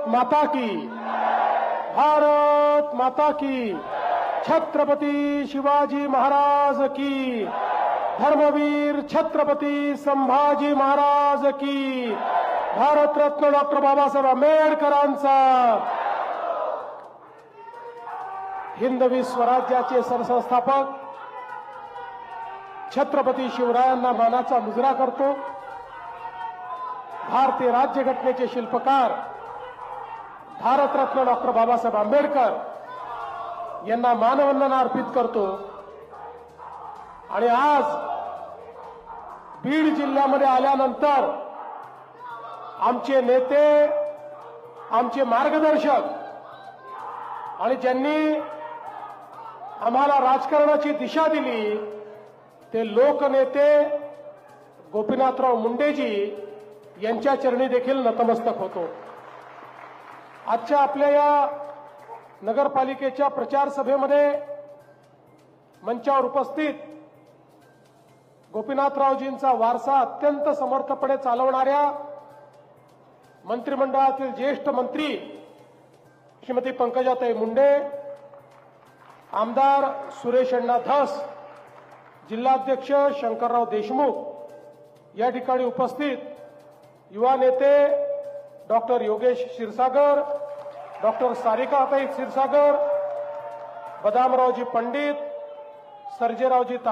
माता की, भारत माता की, छत्रपती शिवाजी महाराज की, धर्मवीर छत्रपती संभाजी महाराज की, भारतरत्न डॉक्टर बाबासाहेब आंबेडकरांचा, हिंदवी स्वराज्याचे सरसंस्थापक छत्रपती शिवरायांना मानाचा मुजरा करतो। भारतीय राज्यघटनेचे शिल्पकार भारतरत्न डॉक्टर बाबासाहेब आंबेडकर यांना मानवंदना अर्पित करतो। आणि आज बीड जिल्ह्यामध्ये आल्यानंतर आमचे नेते, आमचे मार्गदर्शक आणि ज्यांनी आम्हाला राजकारणाची दिशा दिली ते लोकनेते गोपीनाथराव मुंडेजी यांच्या चरणी देखील नतमस्तक होतो। आजच्या आपल्या या नगरपालिकेच्या प्रचार सभेमध्ये मंचावर उपस्थित गोपीनाथरावजींचा वारसा अत्यंत समर्थपणे चालवणाऱ्या मंत्रिमंडळातील ज्येष्ठ मंत्री श्रीमती पंकजाताई मुंडे, आमदार सुरेश अण्णा धस, जिल्हाध्यक्ष शंकरराव देशमुख या ठिकाणी उपस्थित युवा नेते डॉक्टर योगेश क्षीरसागर, डॉक्टर सारिकाताई क्षीरसागर, बदामरावजी पंडित, सर्जेरावजी